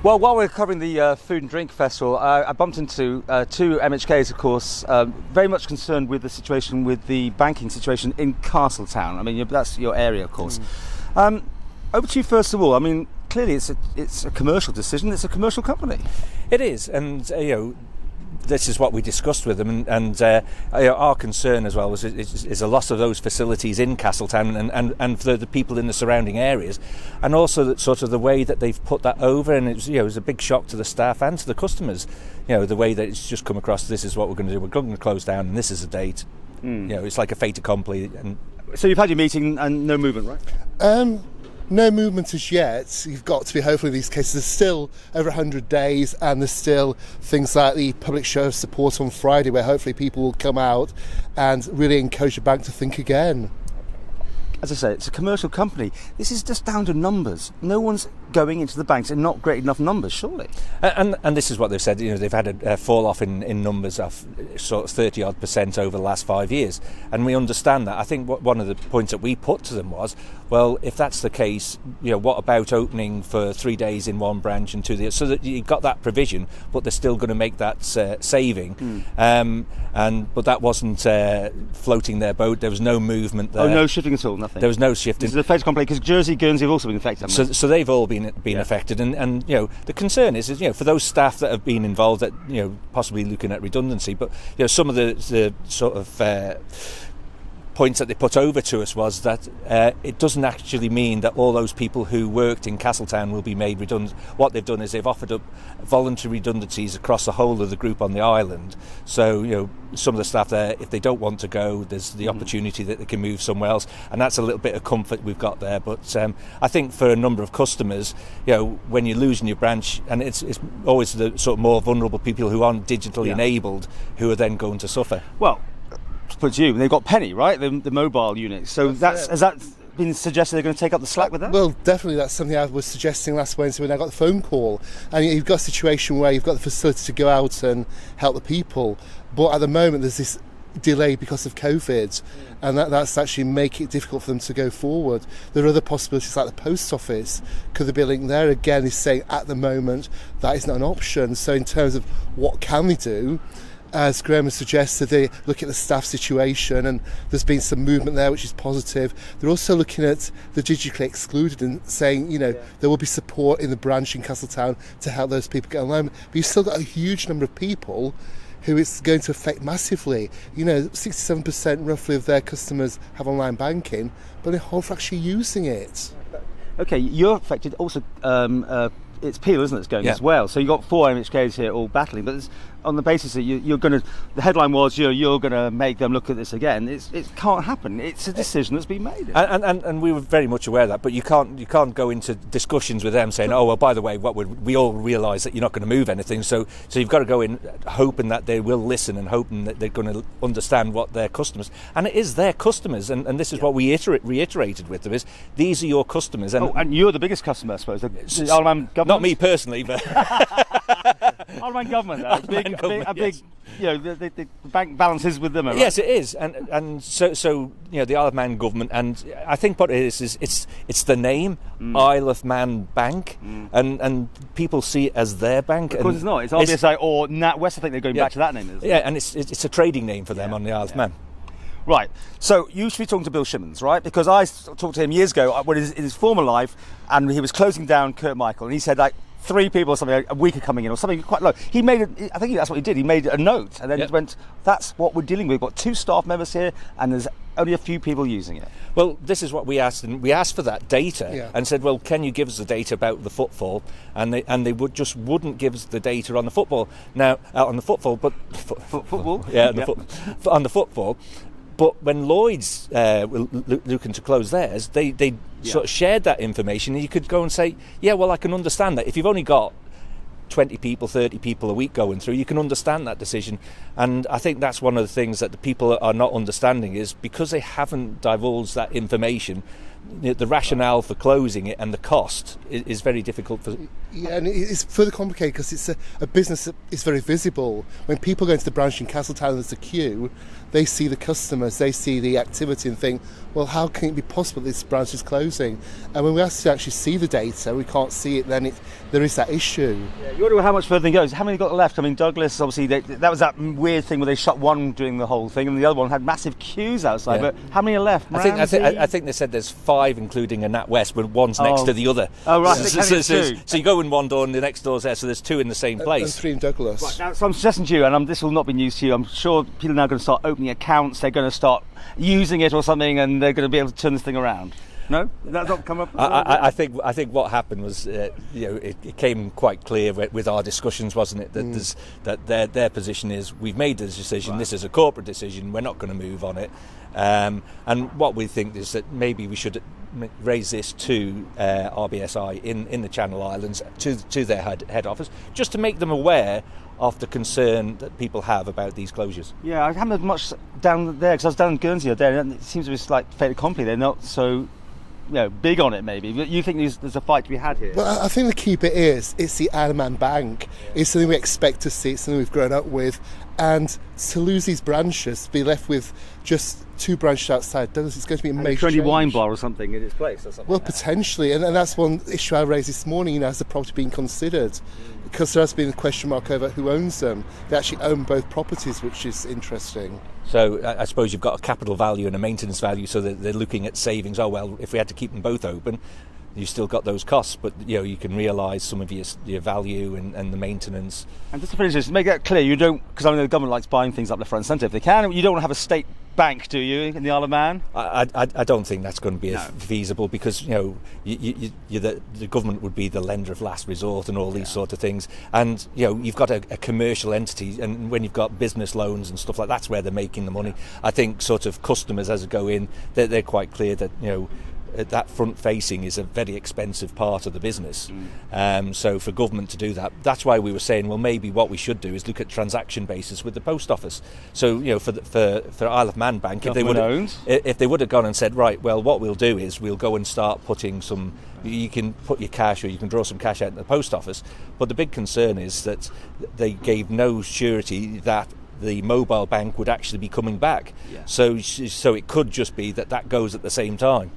Well, while we're covering the Food and Drink Festival, I bumped into two MHKs, of course, very much concerned with the situation with the banking situation in Castletown. I mean, that's your area, of course. Over to you first of all. I mean, clearly it's a commercial decision. It's a commercial company. It is, and this is what we discussed with them, and our concern as well is a loss of those facilities in Castletown and for the people in the surrounding areas, and also that sort of the way that they've put that over, and it was a big shock to the staff and to the customers. The way that it's just come across. This is what we're going to do. We're going to close down, and this is a date. It's like a fait accompli. And so you've had your meeting and no movement, right? No movement as yet. You've got to be hopeful in these cases. There's still over 100 days, and there's still things like the public show of support on Friday, where hopefully people will come out and really encourage the bank to think again. As I say, it's a commercial company. This is just down to numbers. No one's going into the banks in not great enough numbers, surely. And this is what they've said. They've had a fall off in numbers of sort of 30% over the last 5 years, and we understand that. I think one of the points that we put to them was, well, if that's the case, what about opening for 3 days in one branch and 2 days, so that you've got that provision, but they're still going to make that saving. But that wasn't floating their boat. There was no movement there. Oh, no shifting at all. Nothing. There was no shifting. This is a fait accompli because Jersey, Guernsey have also been affected. So they've all been affected, and the concern is for those staff that have been involved, that possibly looking at redundancy. But some of the sort of points that they put over to us was that it doesn't actually mean that all those people who worked in Castletown will be made redundant. What they've done is they've offered up voluntary redundancies across the whole of the group on the island. So some of the staff there, if they don't want to go, there's the opportunity that they can move somewhere else, and that's a little bit of comfort we've got there. But I think for a number of customers, when you're losing your branch, and it's always the sort of more vulnerable people who aren't digitally enabled who are then going to suffer. Well, to put it to you, they've got Penny, right? The mobile unit. So has that been suggested they're going to take up the slack with that? Well, definitely. That's something I was suggesting last Wednesday when I got the phone call. And you've got a situation where you've got the facility to go out and help the people, but at the moment there's this delay because of COVID, and that's actually making it difficult for them to go forward. There are other possibilities like the post office. Could there be a link there? Again, is saying at the moment that is not an option. So in terms of what can they do, as Graham has suggested, they look at the staff situation, and there's been some movement there which is positive. They're also looking at the digitally excluded and saying, there will be support in the branch in Castletown to help those people get online. But you've still got a huge number of people who it's going to affect massively. 67% roughly of their customers have online banking, but they're all actually using it. Okay, you're affected also. It's Peel, isn't it, that's going as well. So you've got 4 MHKs here all battling, but it's on the basis that you're going to, the headline was you're going to make them look at this again. It can't happen. It's a decision that's been made. And we were very much aware of that, but you can't go into discussions with them saying, oh, well, by the way, we all realise that you're not going to move anything, so you've got to go in hoping that they will listen and hoping that they're going to understand what their customers, and it is their customers, and this is what we reiterated with them, is these are your customers. And you're the biggest customer, I suppose, the Isle of Man government? Not me personally, but Isle of Man government, a big the bank balances with them, right? Yes, it is, and so the Isle of Man government, and I think what it is it's the name Isle of Man Bank, and people see it as their bank. Of course, it's not. It's RBSI or NatWest. I think they're going back to that name. And it's a trading name for them on the Isle of Man. Right, so you should be talking to Bill Shimmons, right? Because I talked to him years ago in his former life, and he was closing down Kurt Michael, and he said 3 people or something a week are coming in, or something quite low. I think that's what he did. He made a note, and then it went, that's what we're dealing with. We've got 2 staff members here, and there's only a few people using it. Well, this is what we asked, and we asked for that data, and said, well, can you give us the data about the footfall? And they wouldn't give us the data on the football. Now, on the footfall, but football, on the football. But when Lloyd's were looking to close theirs, they sort of shared that information, and you could go and say, well, I can understand that. If you've only got 20 people, 30 people a week going through, you can understand that decision. And I think that's one of the things that the people are not understanding, is because they haven't divulged that information, the rationale for closing it and the cost is very difficult for. Yeah, and it's further complicated because it's a business that is very visible. When people go into the branch in Castletown and there's a queue, they see the customers, they see the activity and think, well, how can it be possible that this branch is closing? And when we have to actually see the data, we can't see it, then there is that issue. Yeah, you wonder how much further it goes. How many got left? I mean, Douglas, obviously, that was that weird thing where they shut one doing the whole thing and the other one had massive queues outside. Yeah. But how many are left? I think they said there's 5, including a NatWest, but one's next to the other. Oh, right. So you go in one door and the next door's there, so there's 2 in the same place. And 3 in Douglas. Right, now, so I'm suggesting to you, and this will not be news to you, I'm sure people are now going to start opening accounts, they're going to start using it or something, and they're going to be able to turn this thing around. No? Did that not come up? I think what happened was, it came quite clear with our discussions, wasn't it, that their position is, we've made this decision, right. This is a corporate decision, we're not going to move on it. And what we think is that maybe we should raise this to RBSI in the Channel Islands, to their head office, just to make them aware of the concern that people have about these closures. Yeah, I haven't had much down there, because I was down in Guernsey the other day, and it seems to be like fait accompli. They're not so big on it, maybe. But you think there's a fight to be had here? Well, I think the key bit is, it's the Isle of Man Bank. Yeah. It's something we expect to see, it's something we've grown up with. And to lose these branches, to be left with just 2 branches outside Douglas, it's going to be a major change. Wine bar or something in its place or something. Well, potentially, and that's one issue I raised this morning, has the property being considered? Because there has been a question mark over who owns them. They actually own both properties, which is interesting. So I suppose you've got a capital value and a maintenance value, so they're looking at savings. Oh, well, if we had to keep them both open, you've still got those costs, but you can realise some of your value and the maintenance. And just to finish this, make that clear, you don't, because I know the government likes buying things up left, front and centre if they can, you don't want to have a state bank, do you, in the Isle of Man? I don't think that's going to be feasible, because the government would be the lender of last resort and all these sort of things, and you've got a commercial entity, and when you've got business loans and stuff like that's where they're making the money. I think sort of customers as they go in, they're quite clear that that front facing is a very expensive part of the business. So for government to do that, that's why we were saying, well, maybe what we should do is look at transaction basis with the post office. So for Isle of Man Bank, if they would have gone and said, right, well, what we'll do is we'll go and start putting some, you can put your cash or you can draw some cash out in the post office, but the big concern is that they gave no surety that the mobile bank would actually be coming back. Yeah. So it could just be that goes at the same time.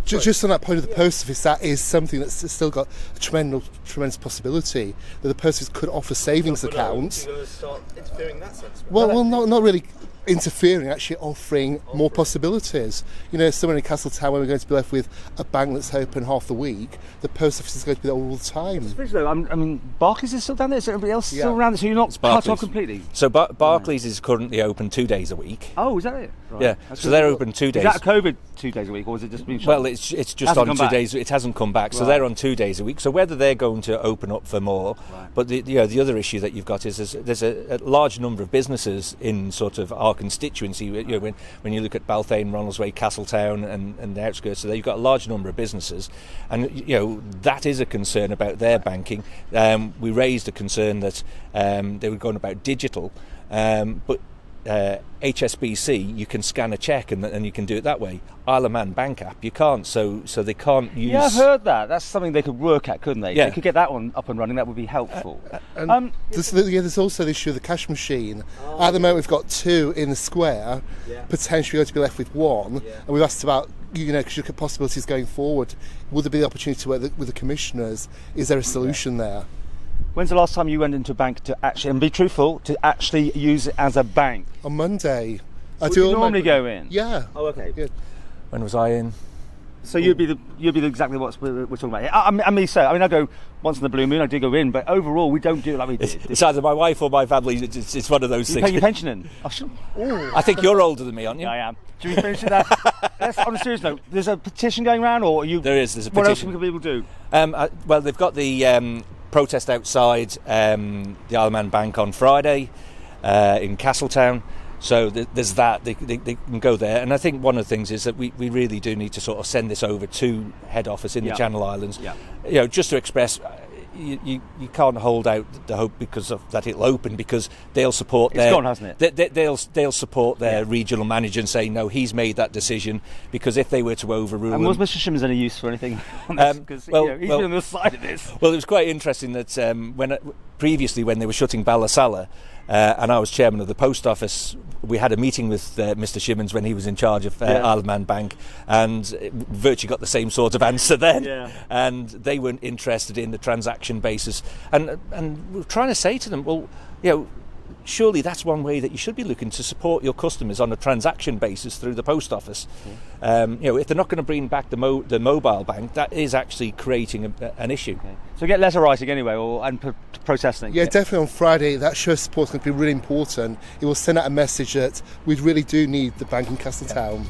Just on that point of the post office, that is something that's still got a tremendous possibility, that the post office could offer savings accounts. Start interfering in that sense? Well, not really interfering, actually offering more possibilities. Somewhere in Castletown, where we're going to be left with a bank that's open half the week, the post office is going to be there all the time. Though, I mean, Barclays is still down there. Is everybody else still around there? So you're not cut off completely? So Barclays is currently open 2 days a week. Oh, is that it? Right. Yeah. So they're open 2 days. Is that a COVID 2 days a week, or is it just been shut? Well, it's just on 2 days. It hasn't come back. So they're on 2 days a week. So whether they're going to open up for more, but the other issue that you've got is there's a large number of businesses in sort of our constituency. When you look at Balthain, Ronaldsway, Castletown and the outskirts, so you've got a large number of businesses, and that is a concern about their banking. We raised a concern that they were going about digital, but HSBC, you can scan a cheque and you can do it that way. Isle of Man Bank app, you can't, so they can't use... Yeah, I've heard that. That's something they could work at, couldn't they? Yeah. They could get that one up and running, that would be helpful. There's also the issue of the cash machine. At the moment, we've got 2 in the square, potentially going to be left with 1, and we've asked about, because you look at possibilities going forward, would there be the opportunity to work with the commissioners? Is there a solution there? When's the last time you went into a bank to actually, and be truthful, to actually use it as a bank? On Monday. Do you normally go in? Yeah. Oh, okay. Yeah. When was I in? So you'd be exactly what we're talking about here. I go once in the blue moon. I do go in, but overall we don't do it like we did. It's either my wife or my family. It's one of those things. You pay your pension in? I think you're older than me, aren't you? I am. Should we finish with that? Let's, on a serious note, there's a petition going around, or are you? There's a petition. What else can people do? Well, they've got the protest outside the Isle of Man Bank on Friday in Castletown. So there's that, they can go there. And I think one of the things is that we really do need to sort of send this over to head office in the Channel Islands, just to express, you can't hold out the hope because of that it'll open, because they'll support It's gone, hasn't it? They'll support their regional manager and say no, he's made that decision, because if they were to overrule And was Mr. Shimmons any use for anything on this? Because he's been on the side of this. Well, it was quite interesting that previously when they were shutting Ballasalla, and I was chairman of the post office, we had a meeting with Mr. Shimmons when he was in charge of Isle of Man Bank, and virtually got the same sort of answer then. Yeah. And they weren't interested in the transaction basis. And we're trying to say to them, well, surely that's one way that you should be looking to support your customers on a transaction basis through the post office. If they're not going to bring back the mobile bank, that is actually creating an issue. Okay. So get letter writing anyway, and protesting. Yeah, definitely on Friday, that show of support is going to be really important. It will send out a message that we really do need the bank in Castletown.